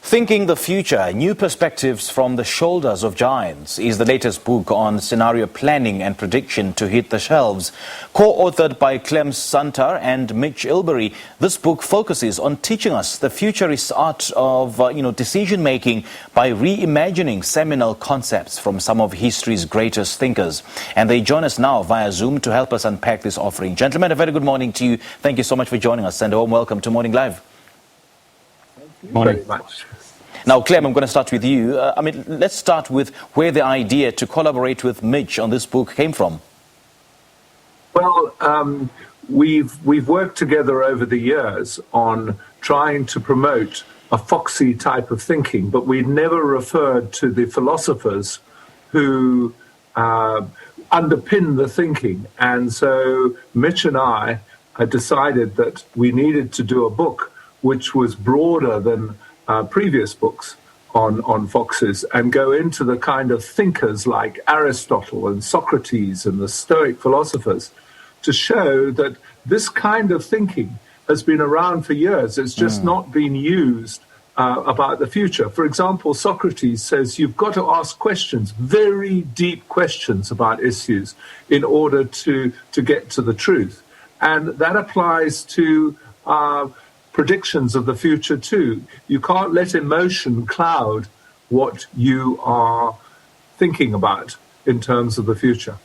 Thinking the Future, New Perspectives from the Shoulders of Giants is the latest book on scenario planning and prediction to hit the shelves. Co-authored by Clem Sunter and Mitch Ilbury, this book focuses on teaching us the futurist art of decision-making by reimagining seminal concepts from some of history's greatest thinkers. And they join us now via Zoom to help us unpack this offering. Gentlemen, a very good morning to you. Thank you so much for joining us, and a warm welcome to Morning Live. Morning. Very much. Now, Clem, I'm going to start with you. Let's start with where the idea to collaborate with Mitch on this book came from. Well, we've worked together over the years on trying to promote a foxy type of thinking, but we never referred to the philosophers who underpin the thinking. And so Mitch and I decided that we needed to do a book which was broader than previous books on foxes and go into the kind of thinkers like Aristotle and Socrates and the Stoic philosophers to show that this kind of thinking has been around for years. It's just not been used about the future. For example, Socrates says you've got to ask questions, very deep questions about issues in order to get to the truth. And that applies to predictions of the future too. You can't let emotion cloud what you are thinking about in terms of the future.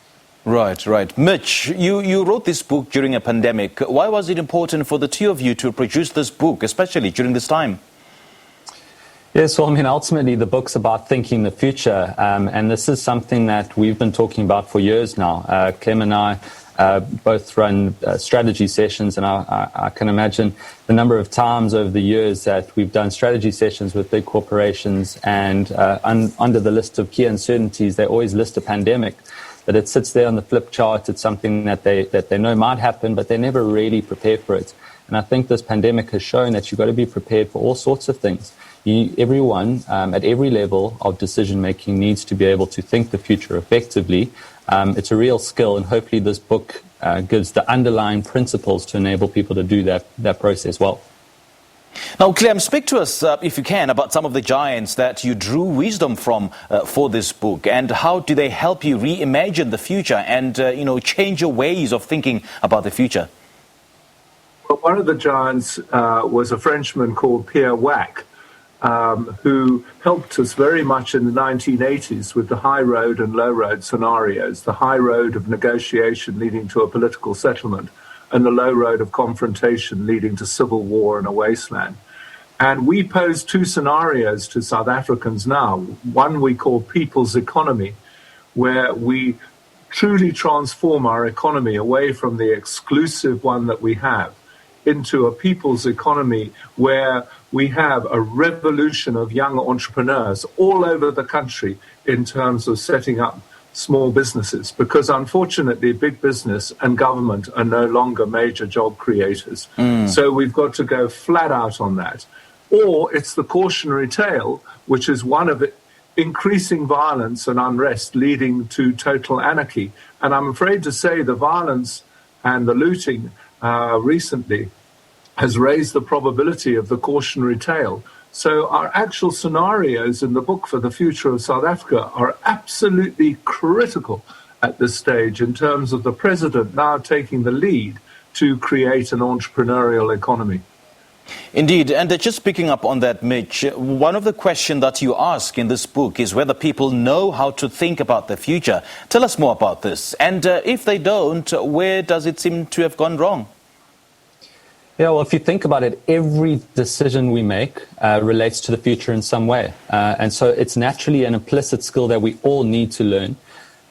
Right. Mitch, you wrote this book during a pandemic. Why was it important for the two of you to produce this book, especially during this time? Yes, well, ultimately the book's about thinking the future, and this is something that we've been talking about for years now. Clem and I both run strategy sessions, and I can imagine the number of times over the years that we've done strategy sessions with big corporations, and under the list of key uncertainties, they always list a pandemic. That it sits there on the flip chart. It's something that they know might happen, but they never really prepare for it. And I think this pandemic has shown that you've got to be prepared for all sorts of things. Everyone at every level of decision making needs to be able to think the future effectively. It's a real skill, and hopefully this book gives the underlying principles to enable people to do that process well. Now, Clem, speak to us, if you can, about some of the giants that you drew wisdom from for this book, and how do they help you reimagine the future and change your ways of thinking about the future? Well, one of the giants was a Frenchman called Pierre Wack, who helped us very much in the 1980s with the high road and low road scenarios, the high road of negotiation leading to a political settlement, and the low road of confrontation leading to civil war and a wasteland. And we pose two scenarios to South Africans now. One we call people's economy, where we truly transform our economy away from the exclusive one that we have into a people's economy where we have a revolution of young entrepreneurs all over the country in terms of setting up small businesses, because unfortunately big business and government are no longer major job creators. So we've got to go flat out on that. Or it's the cautionary tale, which is one of increasing violence and unrest leading to total anarchy. And I'm afraid to say the violence and the looting recently has raised the probability of the cautionary tale. So our actual scenarios in the book for the future of South Africa are absolutely critical at this stage in terms of the president now taking the lead to create an entrepreneurial economy. Indeed, and just picking up on that, Mitch, one of the questions that you ask in this book is whether people know how to think about the future. Tell us more about this. And if they don't, where does it seem to have gone wrong? Yeah, well, if you think about it, every decision we make relates to the future in some way. And so it's naturally an implicit skill that we all need to learn.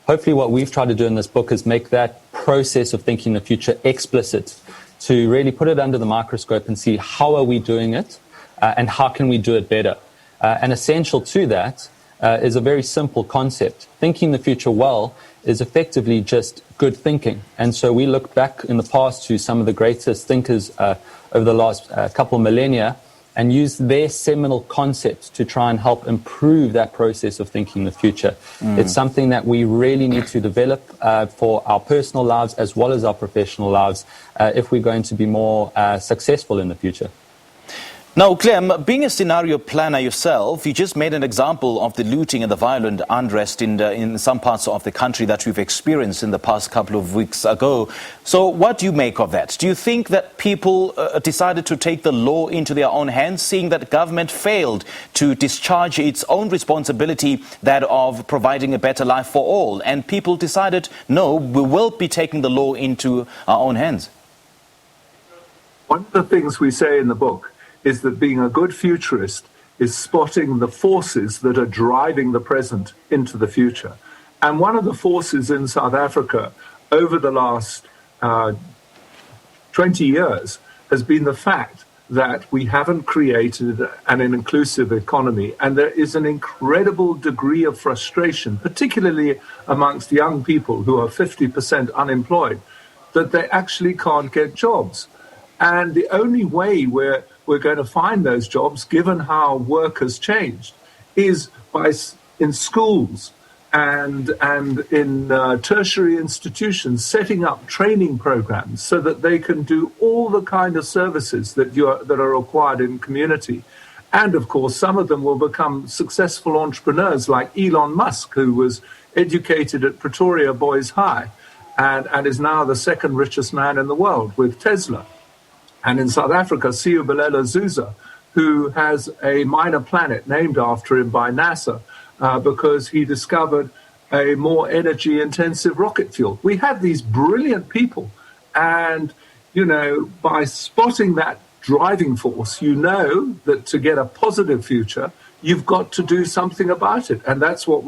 Hopefully what we've tried to do in this book is make that process of thinking the future explicit, to really put it under the microscope and see how are we doing it and how can we do it better. And essential to that is a very simple concept. Thinking the future well is effectively just good thinking. And so we look back in the past to some of the greatest thinkers over the last couple of millennia and use their seminal concepts to try and help improve that process of thinking the future. It's something that we really need to develop for our personal lives as well as our professional lives if we're going to be more successful in the future. Now, Clem, being a scenario planner yourself, you just made an example of the looting and the violent unrest in some parts of the country that we've experienced in the past couple of weeks ago. So what do you make of that? Do you think that people decided to take the law into their own hands, seeing that government failed to discharge its own responsibility, that of providing a better life for all, and people decided, no, we will be taking the law into our own hands? One of the things we say in the book is that being a good futurist is spotting the forces that are driving the present into the future. And one of the forces in South Africa over the last 20 years has been the fact that we haven't created an inclusive economy. And there is an incredible degree of frustration, particularly amongst young people who are 50% unemployed, that they actually can't get jobs. And the only way we're going to find those jobs, given how work has changed, is in schools and in tertiary institutions setting up training programs so that they can do all the kind of services that are required in community. And of course, some of them will become successful entrepreneurs like Elon Musk, who was educated at Pretoria Boys High and is now the second richest man in the world with Tesla. And in South Africa, Siubelela Zuza, who has a minor planet named after him by NASA because he discovered a more energy-intensive rocket fuel. We have these brilliant people. And, you know, by spotting that driving force, you know that to get a positive future, you've got to do something about it. And that's what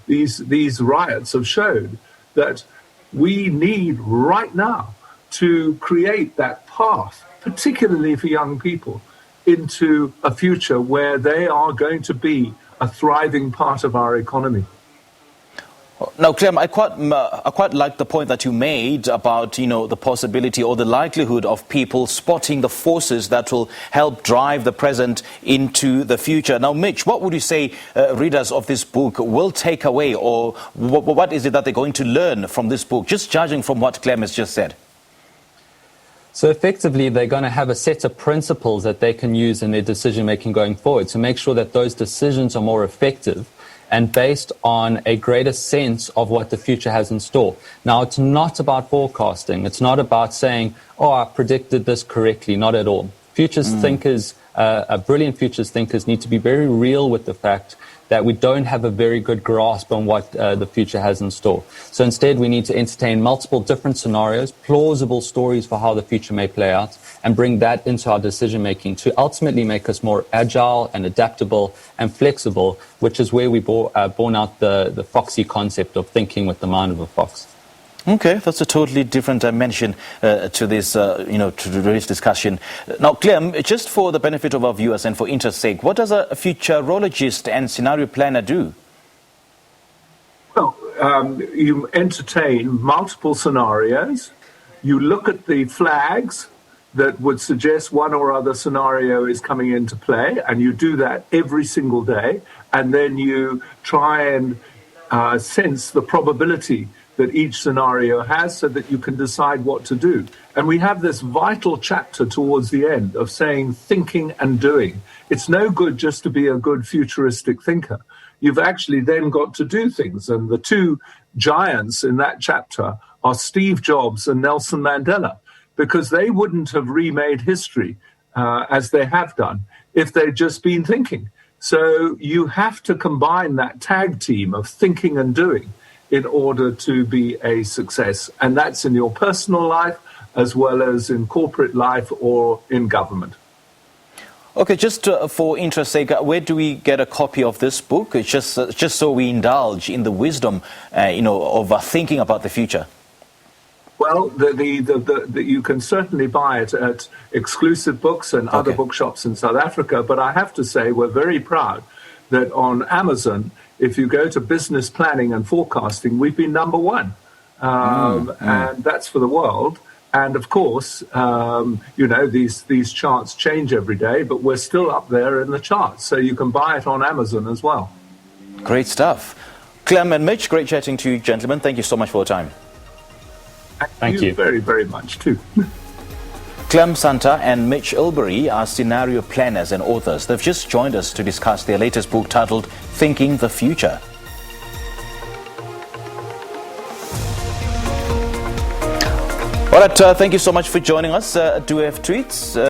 these riots have showed, that we need right now to create that path, particularly for young people, into a future where they are going to be a thriving part of our economy. Now, Clem, I quite like the point that you made about, you know, the possibility or the likelihood of people spotting the forces that will help drive the present into the future. Now, Mitch, what would you say readers of this book will take away, or what is it that they're going to learn from this book, just judging from what Clem has just said? So effectively, they're going to have a set of principles that they can use in their decision-making going forward to make sure that those decisions are more effective and based on a greater sense of what the future has in store. Now, it's not about forecasting. It's not about saying, oh, I predicted this correctly. Not at all. Futures thinkers, brilliant futures thinkers need to be very real with the fact that we don't have a very good grasp on what the future has in store. So instead, we need to entertain multiple different scenarios, plausible stories for how the future may play out, and bring that into our decision-making to ultimately make us more agile and adaptable and flexible, which is where we born out the foxy concept of thinking with the mind of a fox. Okay, that's a totally different dimension to this, to today's discussion. Now, Clem, just for the benefit of our viewers and for interest's sake, what does a futurologist and scenario planner do? Well, you entertain multiple scenarios. You look at the flags that would suggest one or other scenario is coming into play, and you do that every single day. And then you try and sense the probability that each scenario has so that you can decide what to do. And we have this vital chapter towards the end of saying thinking and doing. It's no good just to be a good futuristic thinker. You've actually then got to do things. And the two giants in that chapter are Steve Jobs and Nelson Mandela, because they wouldn't have remade history as they have done if they'd just been thinking. So you have to combine that tag team of thinking and doing in order to be a success. And that's in your personal life as well as in corporate life or in government. Okay, just for interest's sake, where do we get a copy of this book? It's just so we indulge in the wisdom, of thinking about the future. Well, you can certainly buy it at Exclusive Books and other bookshops in South Africa. But I have to say, we're very proud that on Amazon, if you go to business planning and forecasting, we've been number one. And that's for the world. And of course, these charts change every day, but we're still up there in the charts. So you can buy it on Amazon as well. Great stuff. Clem and Mitch, great chatting to you, gentlemen. Thank you so much for your time. Thank you very, very much, too. Clem Sunter and Mitch Ilbury are scenario planners and authors. They've just joined us to discuss their latest book titled Thinking the Future. All right, thank you so much for joining us. Do we have tweets?